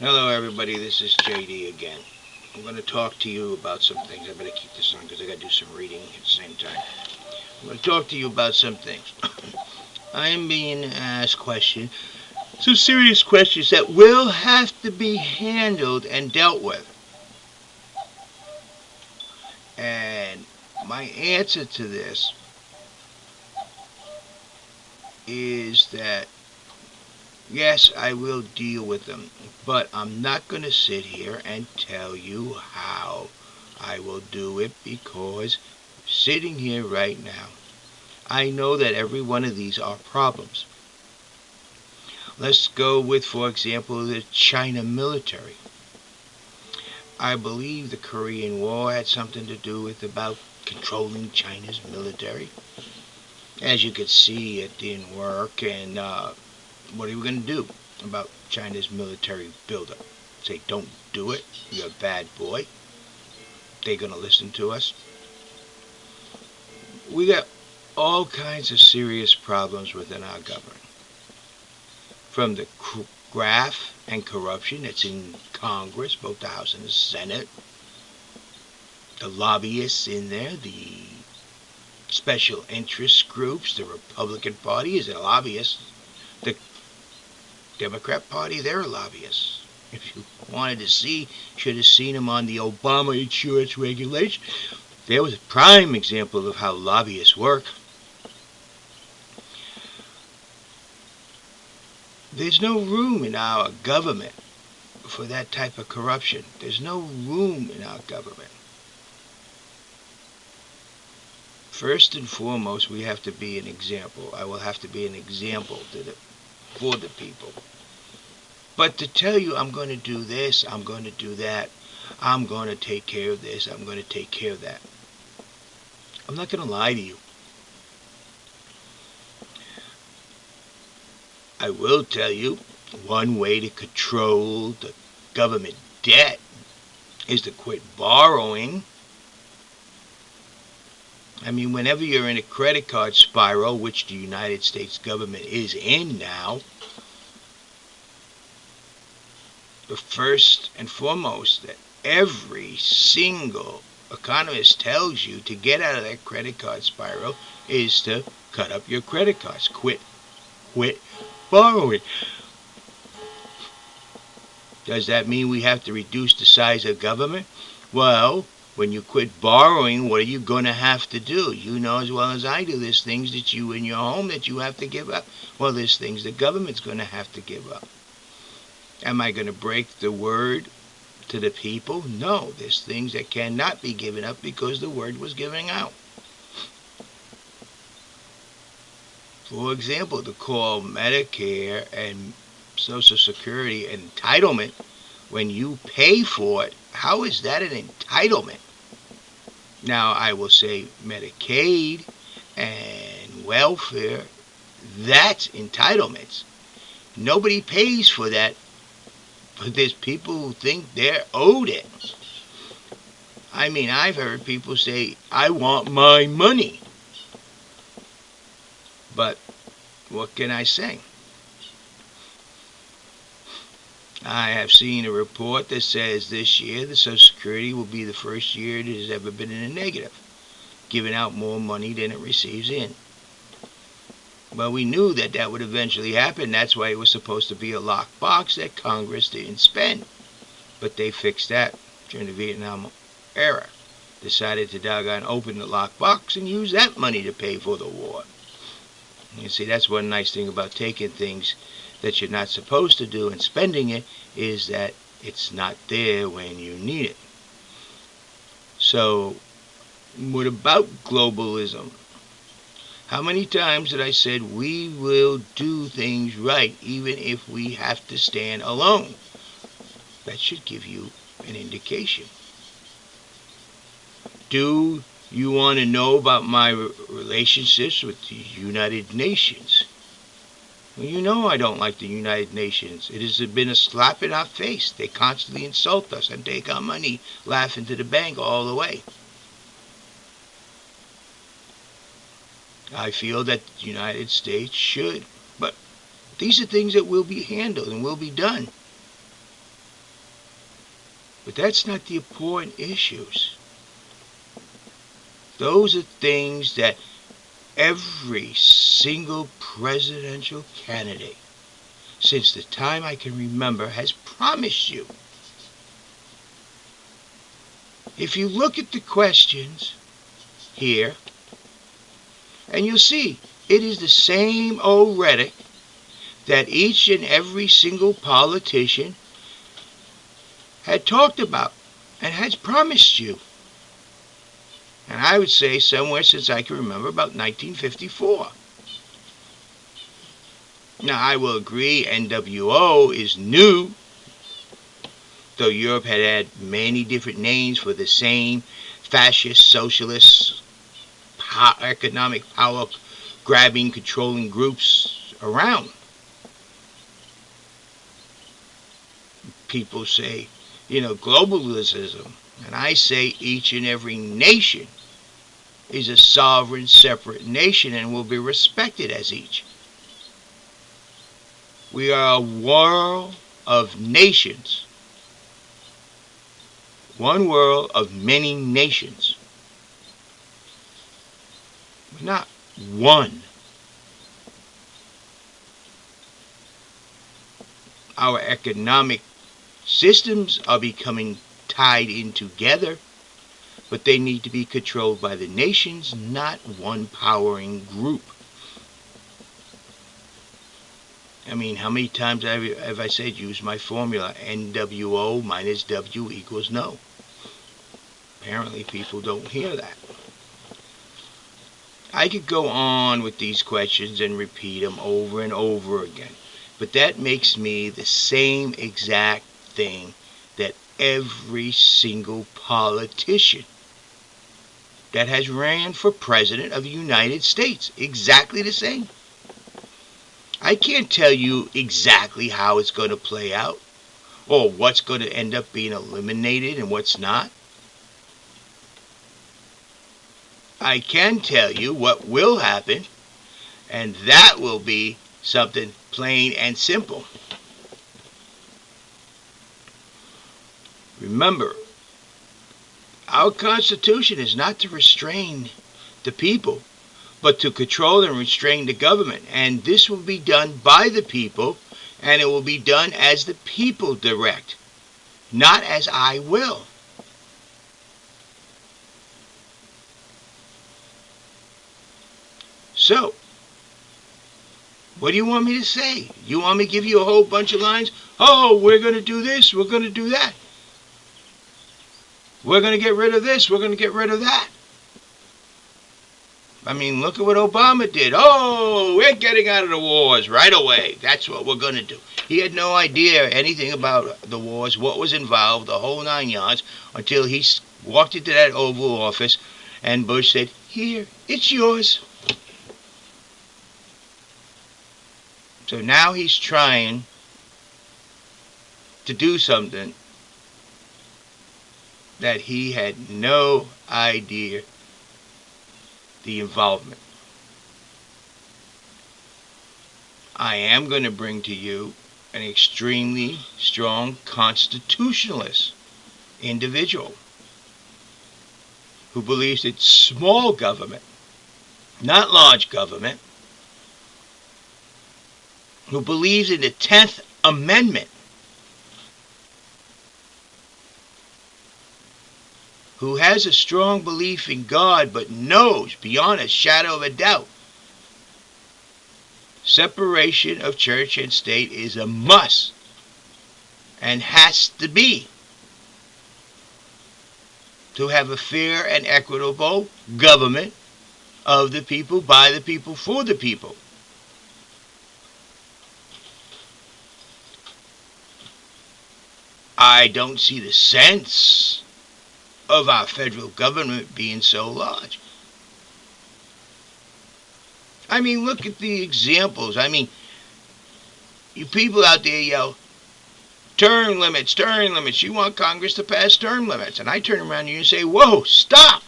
Hello everybody, this is JD again. I'm going to talk to you about some things. I better keep this on because I got to do some reading at the same time. I'm going to talk to you about some things. I am being asked questions, some serious questions that will have to be handled and dealt with. And my answer to this is that yes, I will deal with them, but I'm not going to sit here and tell you how I will do it because sitting here right now, I know that every one of these are problems. Let's go with, for example, the China military. I believe the Korean War had something to do with about controlling China's military. As you could see, it didn't work, and what are we going to do about China's military buildup? Say, don't do it, you're a bad boy. They're going to listen to us. We got all kinds of serious problems within our government. From the graft and corruption that's in Congress, both the House and the Senate, the lobbyists in there, the special interest groups, the Republican Party is a lobbyist, the Democrat Party, they're lobbyists. If you wanted to see, should have seen them on the Obama insurance regulation. There was a prime example of how lobbyists work. There's no room in our government for that type of corruption. There's no room in our government. First and foremost, we have to be an example. I will have to be an example for the people. But to tell you I'm going to do this, I'm going to do that, I'm going to take care of this, I'm going to take care of that, I'm not going to lie to you. I will tell you one way to control the government debt is to quit borrowing. I mean, whenever you're in a credit card spiral, which the United States government is in now, the first and foremost that every single economist tells you to get out of that credit card spiral is to cut up your credit cards. Quit borrowing. Does that mean we have to reduce the size of government? Well, when you quit borrowing, what are you going to have to do? You know as well as I do, there's things that you in your home that you have to give up. Well, there's things the government's going to have to give up. Am I going to break the word to the people? No, there's things that cannot be given up because the word was given out. For example, to call Medicare and Social Security an entitlement when you pay for it, how is that an entitlement? Now, I will say Medicaid and welfare, that's entitlements. Nobody pays for that, but there's people who think they're owed it. I mean, I've heard people say, I want my money. But what can I say? I have seen a report that says this year the Social Security will be the first year it has ever been in a negative, giving out more money than it receives in. Well, we knew that that would eventually happen. That's why it was supposed to be a locked box that Congress didn't spend. But they fixed that during the Vietnam era. Decided to doggone open the locked box and use that money to pay for the war. You see, that's one nice thing about taking things that you're not supposed to do and spending it, is that it's not there when you need it. So, what about globalism? How many times did I said we will do things right even if we have to stand alone? That should give you an indication. Do you want to know about my relationships with the United Nations? Well, you know I don't like the United Nations. It has been a slap in our face. They constantly insult us and take our money, laughing to the bank all the way. I feel that the United States should, but these are things that will be handled and will be done. But that's not the important issues. Those are things that every single presidential candidate, since the time I can remember, has promised you. If you look at the questions here, and you'll see it is the same old rhetoric that each and every single politician had talked about and has promised you. And I would say somewhere since I can remember about 1954. Now, I will agree NWO is new, though Europe had many different names for the same fascist, socialist, economic power grabbing, controlling groups around. People say, globalism, and I say each and every nation is a sovereign, separate nation and will be respected as each. We are a world of nations. One world of many nations. We're not one. Our economic systems are becoming tied in together, but they need to be controlled by the nations, not one powering group. I mean, how many times have I said use my formula, NWO minus W equals no? Apparently people don't hear that. I could go on with these questions and repeat them over and over again, but that makes me the same exact thing that every single politician that has ran for president of the United States, exactly the same. I can't tell you exactly how it's going to play out or what's going to end up being eliminated and what's not. I can tell you what will happen, and that will be something plain and simple. Remember, our Constitution is not to restrain the people, but to control and restrain the government. And this will be done by the people, and it will be done as the people direct, not as I will. So, what do you want me to say? You want me to give you a whole bunch of lines? Oh, we're going to do this, we're going to do that. We're going to get rid of this, we're going to get rid of that. I mean, look at what Obama did. Oh, we're getting out of the wars right away. That's what we're going to do. He had no idea anything about the wars, what was involved, the whole 9 yards, until he walked into that Oval Office and Bush said, "Here, it's yours." So now he's trying to do something that he had no idea the involvement. I am going to bring to you an extremely strong constitutionalist individual who believes it's small government, not large government, who believes in the 10th Amendment, who has a strong belief in God but knows beyond a shadow of a doubt separation of church and state is a must and has to be to have a fair and equitable government of the people, by the people, for the people. I don't see the sense of our federal government being so large. I mean, look at the examples. I mean, you people out there yell, term limits, term limits. You want Congress to pass term limits. And I turn around to you and say, whoa, stop.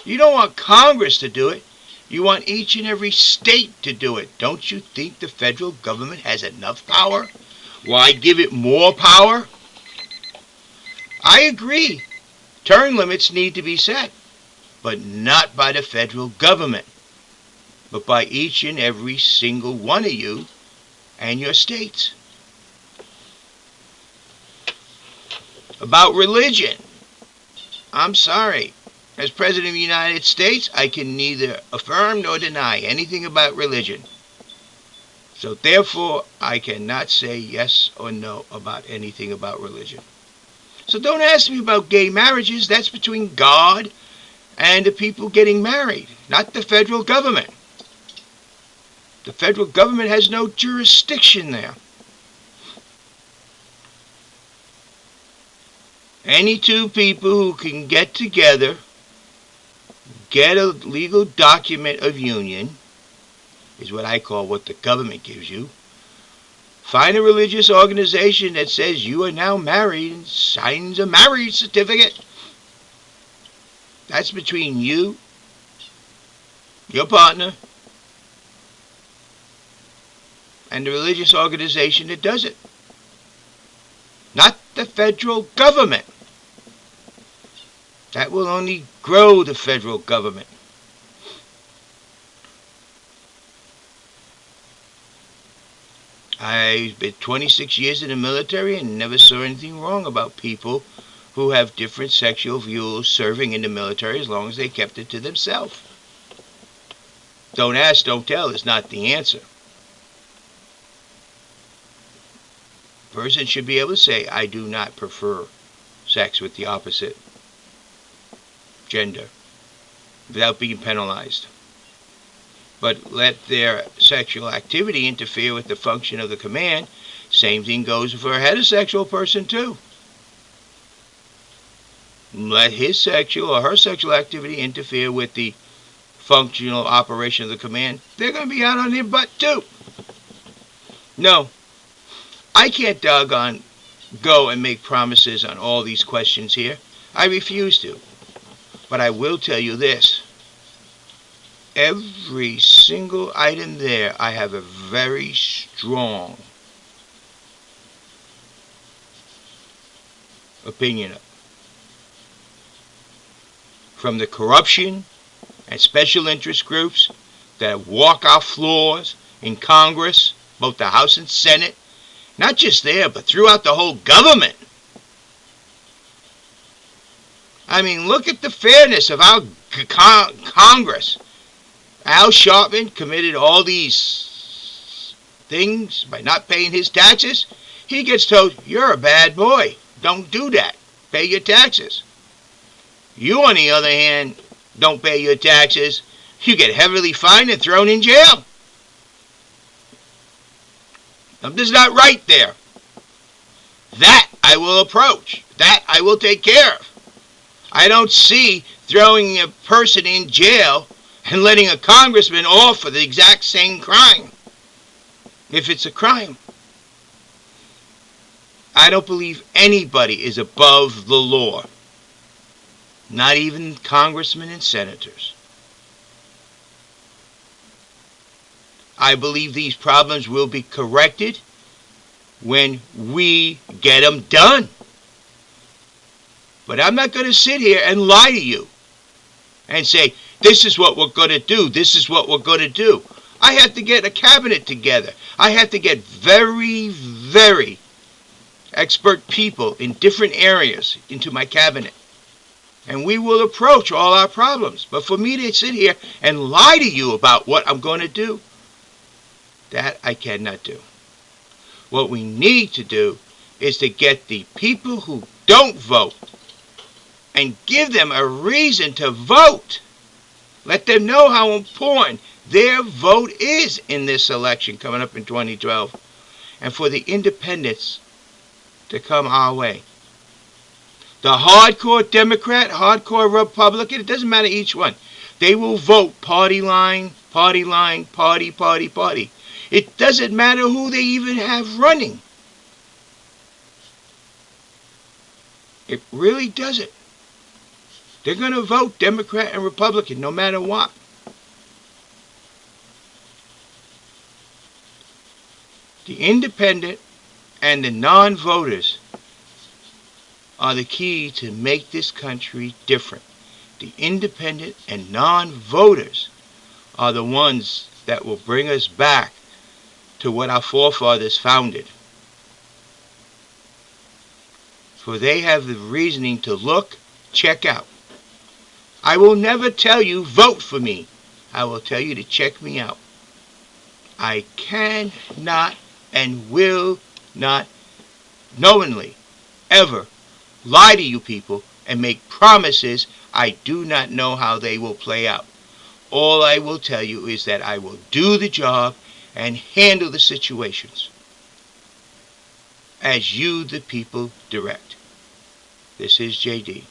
You don't want Congress to do it. You want each and every state to do it. Don't you think the federal government has enough power? Why give it more power? I agree. Term limits need to be set, but not by the federal government, but by each and every single one of you and your states. About religion, I'm sorry. As President of the United States, I can neither affirm nor deny anything about religion. So therefore, I cannot say yes or no about anything about religion. So don't ask me about gay marriages. That's between God and the people getting married, not the federal government. The federal government has no jurisdiction there. Any two people who can get together, get a legal document of union, is what I call what the government gives you. Find a religious organization that says you are now married and signs a marriage certificate. That's between you, your partner, and the religious organization that does it. Not the federal government. That will only grow the federal government. I've been 26 years in the military and never saw anything wrong about people who have different sexual views serving in the military as long as they kept it to themselves. Don't ask, don't tell is not the answer. A person should be able to say, I do not prefer sex with the opposite gender without being penalized. But let their sexual activity interfere with the function of the command. Same thing goes for a heterosexual person too. Let his sexual or her sexual activity interfere with the functional operation of the command. They're going to be out on their butt too. No, I can't doggone go and make promises on all these questions here. I refuse to. But I will tell you this. Every single item there, I have a very strong opinion of. From the corruption and special interest groups that walk our floors in Congress, both the House and Senate, not just there, but throughout the whole government. I mean, look at the fairness of our Congress. Al Sharpton committed all these things by not paying his taxes. He gets told, you're a bad boy. Don't do that. Pay your taxes. You, on the other hand, don't pay your taxes. You get heavily fined and thrown in jail. Something's not right there. That I will approach. That I will take care of. I don't see throwing a person in jail and letting a congressman off for the exact same crime, if it's a crime. I don't believe anybody is above the law, not even congressmen and senators. I believe these problems will be corrected when we get them done. But I'm not going to sit here and lie to you and say, this is what we're going to do, this is what we're going to do. I have to get a cabinet together. I have to get very, very expert people in different areas into my cabinet. And we will approach all our problems. But for me to sit here and lie to you about what I'm going to do, that I cannot do. What we need to do is to get the people who don't vote and give them a reason to vote. Let them know how important their vote is in this election coming up in 2012. And for the independents to come our way. The hardcore Democrat, hardcore Republican, it doesn't matter each one. They will vote party line, party, party. It doesn't matter who they even have running. It really doesn't. They're going to vote Democrat and Republican no matter what. The independent and the non-voters are the key to make this country different. The independent and non-voters are the ones that will bring us back to what our forefathers founded. For they have the reasoning to look, check out. I will never tell you, vote for me. I will tell you to check me out. I cannot and will not knowingly ever lie to you people and make promises I do not know how they will play out. All I will tell you is that I will do the job and handle the situations as you, the people, direct. This is JD.